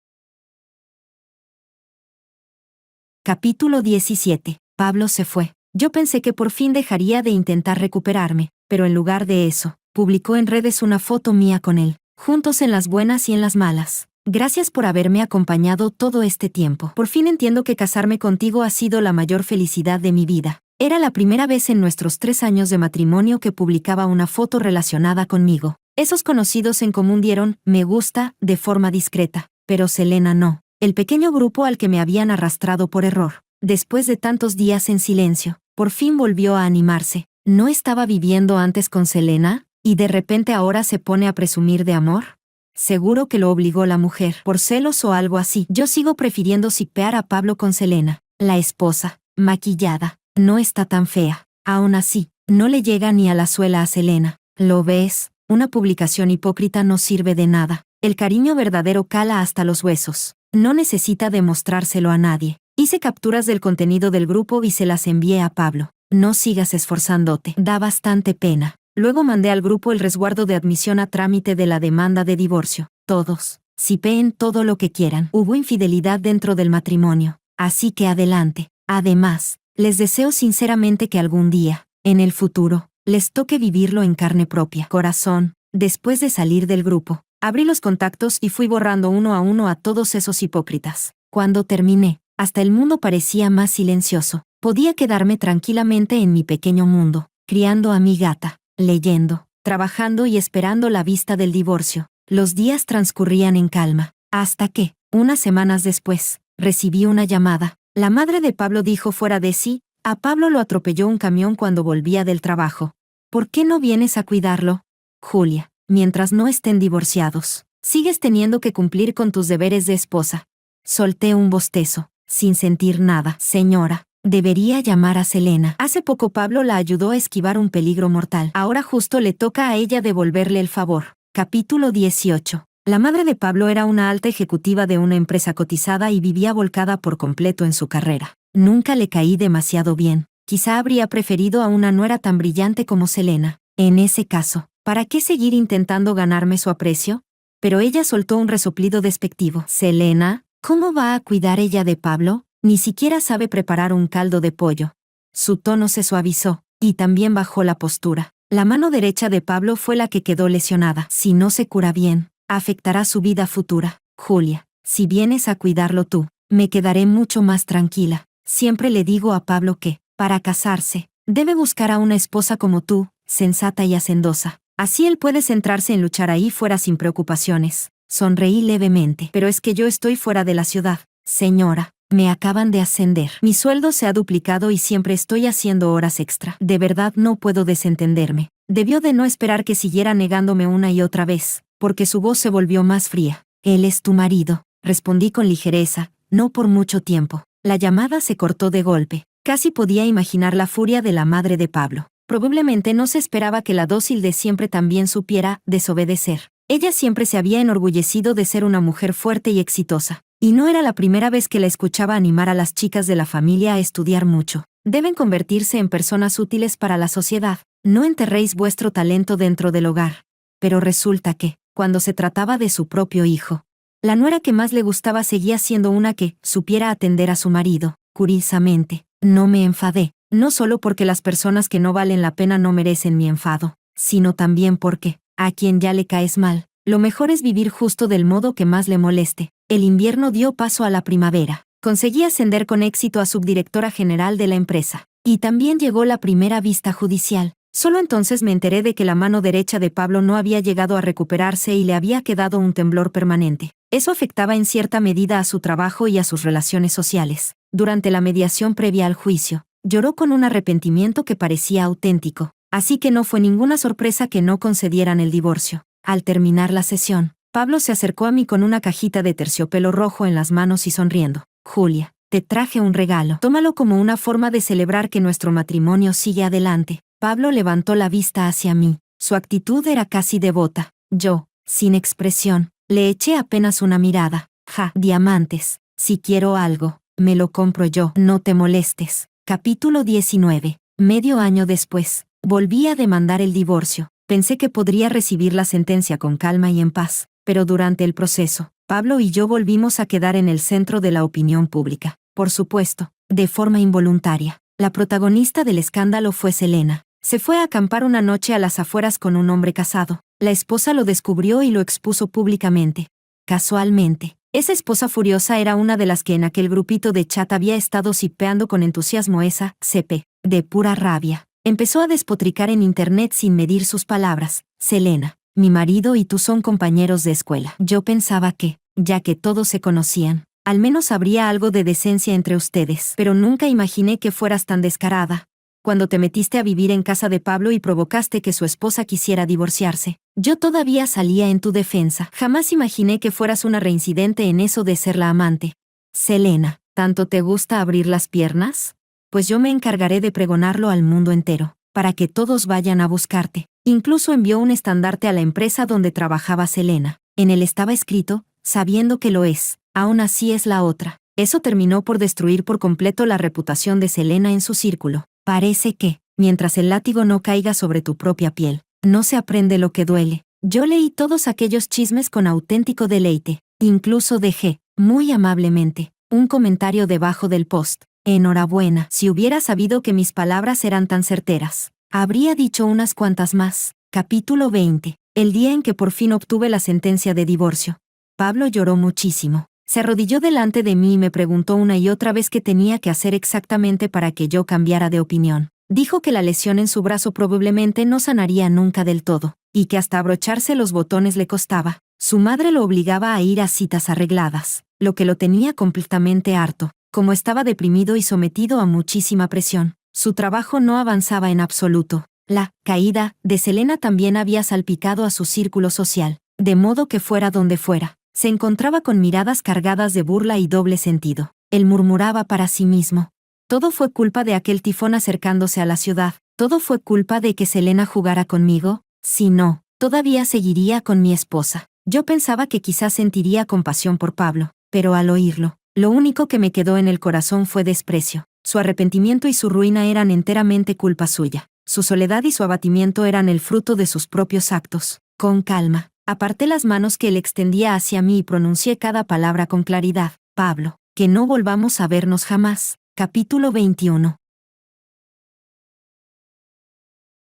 Capítulo 17. Pablo se fue. Yo pensé que por fin dejaría de intentar recuperarme, pero en lugar de eso, publicó en redes una foto mía con él, juntos en las buenas y en las malas. Gracias por haberme acompañado todo este tiempo. Por fin entiendo que casarme contigo ha sido la mayor felicidad de mi vida. Era la primera vez en nuestros 3 años de matrimonio que publicaba una foto relacionada conmigo. Esos conocidos en común dieron me gusta de forma discreta, pero Selena no. El pequeño grupo al que me habían arrastrado por error, después de tantos días en silencio, por fin volvió a animarse. ¿No estaba viviendo antes con Selena? ¿Y de repente ahora se pone a presumir de amor? Seguro que lo obligó la mujer, por celos o algo así. Yo sigo prefiriendo shippear a Pablo con Selena. La esposa, maquillada, no está tan fea. Aún así, no le llega ni a la suela a Selena. ¿Lo ves? Una publicación hipócrita no sirve de nada. El cariño verdadero cala hasta los huesos. No necesita demostrárselo a nadie. Hice capturas del contenido del grupo y se las envié a Pablo. No sigas esforzándote. Da bastante pena. Luego mandé al grupo el resguardo de admisión a trámite de la demanda de divorcio. Todos, shipeen todo lo que quieran. Hubo infidelidad dentro del matrimonio. Así que adelante. Además, les deseo sinceramente que algún día, en el futuro, les toque vivirlo en carne propia. Corazón, después de salir del grupo, abrí los contactos y fui borrando uno a todos esos hipócritas. Cuando terminé, hasta el mundo parecía más silencioso. Podía quedarme tranquilamente en mi pequeño mundo, criando a mi gata, leyendo, trabajando y esperando la vista del divorcio. Los días transcurrían en calma, hasta que, unas semanas después, recibí una llamada. La madre de Pablo dijo fuera de sí, a Pablo lo atropelló un camión cuando volvía del trabajo. ¿Por qué no vienes a cuidarlo? Julia, mientras no estén divorciados, sigues teniendo que cumplir con tus deberes de esposa. Solté un bostezo, sin sentir nada. Señora, debería llamar a Selena. Hace poco Pablo la ayudó a esquivar un peligro mortal. Ahora justo le toca a ella devolverle el favor. Capítulo 18. La madre de Pablo era una alta ejecutiva de una empresa cotizada y vivía volcada por completo en su carrera. Nunca le caí demasiado bien. Quizá habría preferido a una nuera tan brillante como Selena. En ese caso, ¿para qué seguir intentando ganarme su aprecio? Pero ella soltó un resoplido despectivo. Selena, ¿cómo va a cuidar ella de Pablo? Ni siquiera sabe preparar un caldo de pollo. Su tono se suavizó, y también bajó la postura. La mano derecha de Pablo fue la que quedó lesionada. Si no se cura bien, afectará su vida futura. Julia, si vienes a cuidarlo tú, me quedaré mucho más tranquila. Siempre le digo a Pablo que, para casarse, debe buscar a una esposa como tú, sensata y hacendosa. Así él puede centrarse en luchar ahí fuera sin preocupaciones. Sonreí levemente. Pero es que yo estoy fuera de la ciudad. Señora, me acaban de ascender. Mi sueldo se ha duplicado y siempre estoy haciendo horas extra. De verdad no puedo desentenderme. Debió de no esperar que siguiera negándome una y otra vez, porque su voz se volvió más fría. Él es tu marido, respondí con ligereza, no por mucho tiempo. La llamada se cortó de golpe. Casi podía imaginar la furia de la madre de Pablo. Probablemente no se esperaba que la dócil de siempre también supiera desobedecer. Ella siempre se había enorgullecido de ser una mujer fuerte y exitosa. Y no era la primera vez que la escuchaba animar a las chicas de la familia a estudiar mucho. Deben convertirse en personas útiles para la sociedad. No enterréis vuestro talento dentro del hogar. Pero resulta que, cuando se trataba de su propio hijo, la nuera que más le gustaba seguía siendo una que supiera atender a su marido. Curiosamente, no me enfadé, no solo porque las personas que no valen la pena no merecen mi enfado, sino también porque, a quien ya le caes mal, lo mejor es vivir justo del modo que más le moleste. El invierno dio paso a la primavera. Conseguí ascender con éxito a subdirectora general de la empresa. Y también llegó la primera vista judicial. Solo entonces me enteré de que la mano derecha de Pablo no había llegado a recuperarse y le había quedado un temblor permanente. Eso afectaba en cierta medida a su trabajo y a sus relaciones sociales. Durante la mediación previa al juicio, lloró con un arrepentimiento que parecía auténtico. Así que no fue ninguna sorpresa que no concedieran el divorcio. Al terminar la sesión, Pablo se acercó a mí con una cajita de terciopelo rojo en las manos y sonriendo. Julia, te traje un regalo. Tómalo como una forma de celebrar que nuestro matrimonio sigue adelante. Pablo levantó la vista hacia mí. Su actitud era casi devota. Yo, sin expresión, le eché apenas una mirada. Diamantes. Si quiero algo, me lo compro yo. No te molestes. Capítulo 19. Medio año después, volví a demandar el divorcio. Pensé que podría recibir la sentencia con calma y en paz, pero durante el proceso, Pablo y yo volvimos a quedar en el centro de la opinión pública. Por supuesto, de forma involuntaria. La protagonista del escándalo fue Selena. Se fue a acampar una noche a las afueras con un hombre casado. La esposa lo descubrió y lo expuso públicamente. casualmente. Esa esposa furiosa era una de las que en aquel grupito de chat había estado sipeando con entusiasmo. Esa CP, de pura rabia, empezó a despotricar en internet sin medir sus palabras. Selena, mi marido y tú son compañeros de escuela. Yo pensaba que, ya que todos se conocían, al menos habría algo de decencia entre ustedes. Pero nunca imaginé que fueras tan descarada. Cuando te metiste a vivir en casa de Pablo y provocaste que su esposa quisiera divorciarse, yo todavía salía en tu defensa. Jamás imaginé que fueras una reincidente en eso de ser la amante. Selena, ¿tanto te gusta abrir las piernas? Pues yo me encargaré de pregonarlo al mundo entero, para que todos vayan a buscarte. Incluso envió un estandarte a la empresa donde trabajaba Selena. En él estaba escrito, sabiendo que lo es, aún así es la otra. Eso terminó por destruir por completo la reputación de Selena en su círculo. Parece que, mientras el látigo no caiga sobre tu propia piel, no se aprende lo que duele. Yo leí todos aquellos chismes con auténtico deleite. Incluso dejé, muy amablemente, un comentario debajo del post. Enhorabuena. Si hubiera sabido que mis palabras eran tan certeras, habría dicho unas cuantas más. Capítulo 20. El día en que por fin obtuve la sentencia de divorcio. Pablo lloró muchísimo. Se arrodilló delante de mí y me preguntó una y otra vez qué tenía que hacer exactamente para que yo cambiara de opinión. Dijo que la lesión en su brazo probablemente no sanaría nunca del todo, y que hasta abrocharse los botones le costaba. Su madre lo obligaba a ir a citas arregladas, lo que lo tenía completamente harto. Como estaba deprimido y sometido a muchísima presión, su trabajo no avanzaba en absoluto. La caída de Selena también había salpicado a su círculo social, de modo que fuera donde fuera, se encontraba con miradas cargadas de burla y doble sentido. Él murmuraba para sí mismo. Todo fue culpa de aquel tifón acercándose a la ciudad. Todo fue culpa de que Selena jugara conmigo. Si no, todavía seguiría con mi esposa. Yo pensaba que quizás sentiría compasión por Pablo, pero al oírlo, lo único que me quedó en el corazón fue desprecio. Su arrepentimiento y su ruina eran enteramente culpa suya. Su soledad y su abatimiento eran el fruto de sus propios actos. Con calma, aparté las manos que él extendía hacia mí y pronuncié cada palabra con claridad. Pablo, que no volvamos a vernos jamás. Capítulo 21.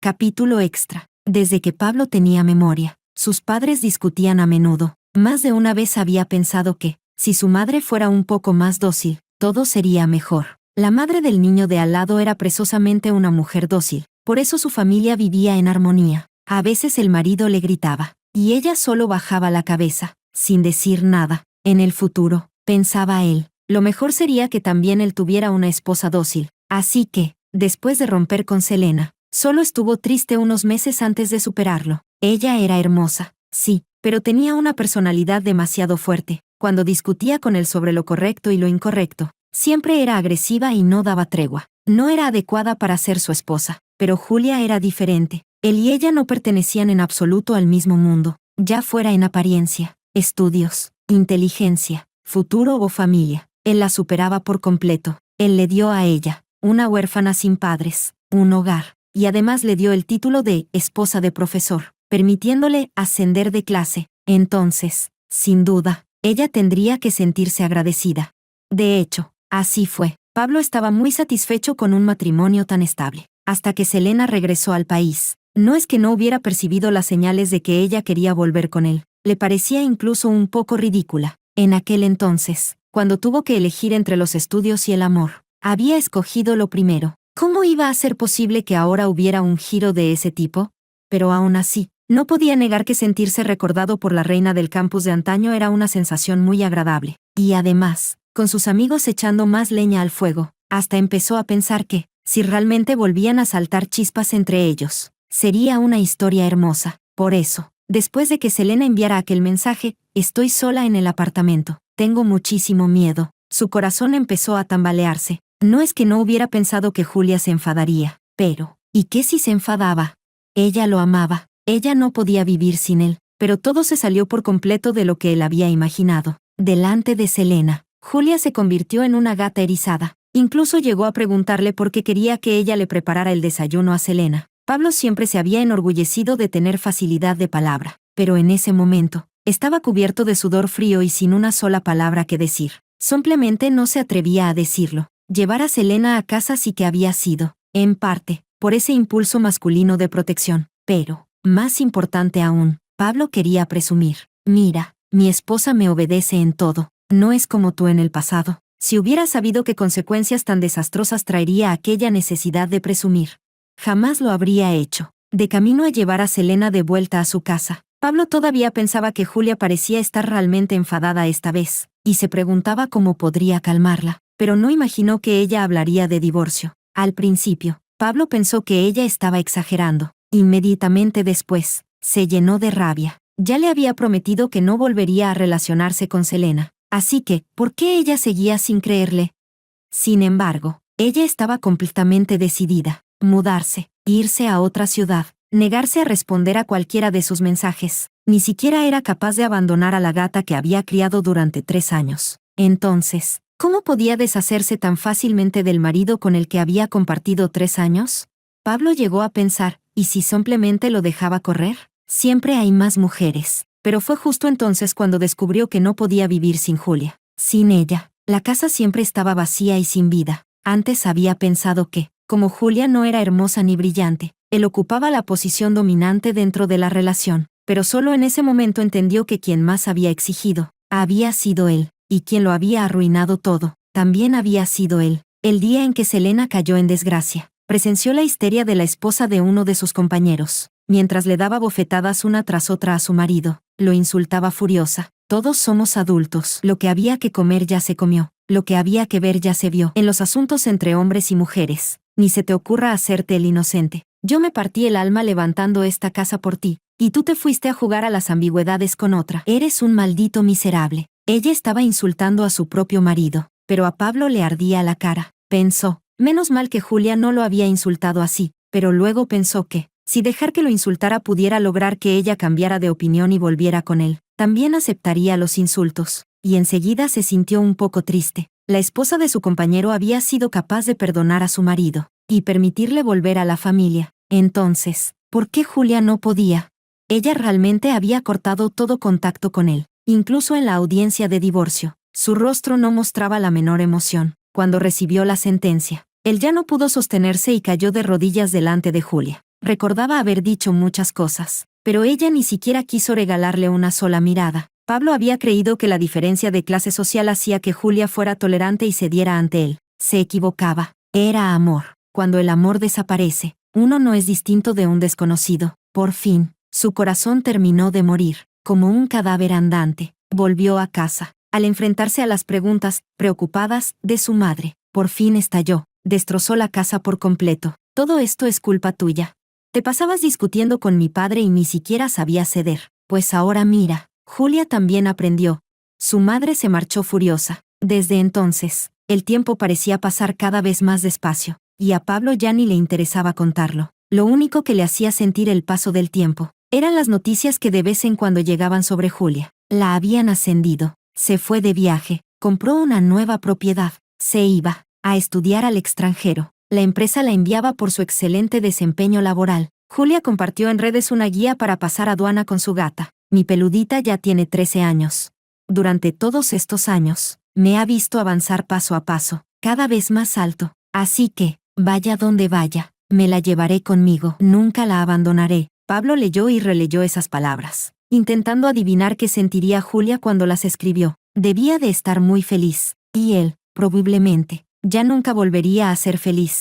Capítulo extra. Desde que Pablo tenía memoria, sus padres discutían a menudo. Más de una vez había pensado que, si su madre fuera un poco más dócil, todo sería mejor. La madre del niño de al lado era precisamente una mujer dócil, por eso su familia vivía en armonía. A veces el marido le gritaba, y ella solo bajaba la cabeza, sin decir nada. En el futuro, pensaba él, lo mejor sería que también él tuviera una esposa dócil. Así que, después de romper con Selena, solo estuvo triste unos meses antes de superarlo. Ella era hermosa, sí, pero tenía una personalidad demasiado fuerte. Cuando discutía con él sobre lo correcto y lo incorrecto, siempre era agresiva y no daba tregua. No era adecuada para ser su esposa, pero Julia era diferente. Él y ella no pertenecían en absoluto al mismo mundo, ya fuera en apariencia, estudios, inteligencia, futuro o familia. Él la superaba por completo. Él le dio a ella, una huérfana sin padres, un hogar, y además le dio el título de esposa de profesor, permitiéndole ascender de clase. Entonces, sin duda, ella tendría que sentirse agradecida. De hecho, así fue. Pablo estaba muy satisfecho con un matrimonio tan estable, hasta que Selena regresó al país. No es que no hubiera percibido las señales de que ella quería volver con él, le parecía incluso un poco ridícula. En aquel entonces, cuando tuvo que elegir entre los estudios y el amor, había escogido lo primero. ¿Cómo iba a ser posible que ahora hubiera un giro de ese tipo? Pero aún así, no podía negar que sentirse recordado por la reina del campus de antaño era una sensación muy agradable. Y además, con sus amigos echando más leña al fuego, hasta empezó a pensar que, si realmente volvían a saltar chispas entre ellos, sería una historia hermosa. Por eso, después de que Selena enviara aquel mensaje, estoy sola en el apartamento, tengo muchísimo miedo, su corazón empezó a tambalearse. No es que no hubiera pensado que Julia se enfadaría, pero, ¿y qué si se enfadaba? Ella lo amaba, ella no podía vivir sin él, pero todo se salió por completo de lo que él había imaginado. Delante de Selena, Julia se convirtió en una gata erizada. Incluso llegó a preguntarle por qué quería que ella le preparara el desayuno a Selena. Pablo siempre se había enorgullecido de tener facilidad de palabra, pero en ese momento, estaba cubierto de sudor frío y sin una sola palabra que decir. Simplemente no se atrevía a decirlo. Llevar a Selena a casa sí que había sido, en parte, por ese impulso masculino de protección. Pero, más importante aún, Pablo quería presumir. Mira, Mi esposa me obedece en todo. No es como tú en el pasado. Si hubiera sabido qué consecuencias tan desastrosas traería aquella necesidad de presumir, jamás lo habría hecho. De camino a llevar a Selena de vuelta a su casa, Pablo todavía pensaba que Julia parecía estar realmente enfadada esta vez, y se preguntaba cómo podría calmarla, pero no imaginó que ella hablaría de divorcio. Al principio, Pablo pensó que ella estaba exagerando. Inmediatamente después, se llenó de rabia. Ya le había prometido que no volvería a relacionarse con Selena. Así que, ¿por qué ella seguía sin creerle? Sin embargo, ella estaba completamente decidida. Mudarse, irse a otra ciudad, negarse a responder a cualquiera de sus mensajes. Ni siquiera era capaz de abandonar a la gata que había criado durante 3 años. Entonces, ¿cómo podía deshacerse tan fácilmente del marido con el que había compartido 3 años? Pablo llegó a pensar, ¿y si simplemente lo dejaba correr? Siempre hay más mujeres. Pero fue justo entonces cuando descubrió que no podía vivir sin Julia. Sin ella, la casa siempre estaba vacía y sin vida. Antes había pensado que, como Julia no era hermosa ni brillante, él ocupaba la posición dominante dentro de la relación. Pero solo en ese momento entendió que quien más había exigido, había sido él, y quien lo había arruinado todo, también había sido él. El día en que Selena cayó en desgracia, presenció la histeria de la esposa de uno de sus compañeros. Mientras le daba bofetadas una tras otra a su marido, lo insultaba furiosa. Todos somos adultos. Lo que había que comer ya se comió. Lo que había que ver ya se vio. En los asuntos entre hombres y mujeres, ni se te ocurra hacerte el inocente. Yo me partí el alma levantando esta casa por ti, y tú te fuiste a jugar a las ambigüedades con otra. Eres un maldito miserable. Ella estaba insultando a su propio marido, pero a Pablo le ardía la cara. Pensó, menos mal que Julia no lo había insultado así, pero luego pensó que, si dejar que lo insultara pudiera lograr que ella cambiara de opinión y volviera con él, también aceptaría los insultos, y enseguida se sintió un poco triste. La esposa de su compañero había sido capaz de perdonar a su marido, y permitirle volver a la familia. Entonces, ¿por qué Julia no podía? Ella realmente había cortado todo contacto con él, incluso en la audiencia de divorcio. Su rostro no mostraba la menor emoción. Cuando recibió la sentencia, él ya no pudo sostenerse y cayó de rodillas delante de Julia. Recordaba haber dicho muchas cosas, pero ella ni siquiera quiso regalarle una sola mirada. Pablo había creído que la diferencia de clase social hacía que Julia fuera tolerante y cediera ante él. Se equivocaba. Era amor. Cuando el amor desaparece, uno no es distinto de un desconocido. Por fin, su corazón terminó de morir, como un cadáver andante. Volvió a casa. Al enfrentarse a las preguntas, preocupadas, de su madre, por fin estalló. Destrozó la casa por completo. Todo esto es culpa tuya. Te pasabas discutiendo con mi padre y ni siquiera sabías ceder. Pues ahora mira, Julia también aprendió. Su madre se marchó furiosa. Desde entonces, el tiempo parecía pasar cada vez más despacio, y a Pablo ya ni le interesaba contarlo. Lo único que le hacía sentir el paso del tiempo eran las noticias que de vez en cuando llegaban sobre Julia. La habían ascendido, se fue de viaje, compró una nueva propiedad, se iba a estudiar al extranjero. La empresa la enviaba por su excelente desempeño laboral. Julia compartió en redes una guía para pasar aduana con su gata. Mi peludita ya tiene 13 años. Durante todos estos años, me ha visto avanzar paso a paso, cada vez más alto. Así que, vaya donde vaya, me la llevaré conmigo. Nunca la abandonaré. Pablo leyó y releyó esas palabras, intentando adivinar qué sentiría Julia cuando las escribió. Debía de estar muy feliz. Y él, probablemente, ya nunca volvería a ser feliz.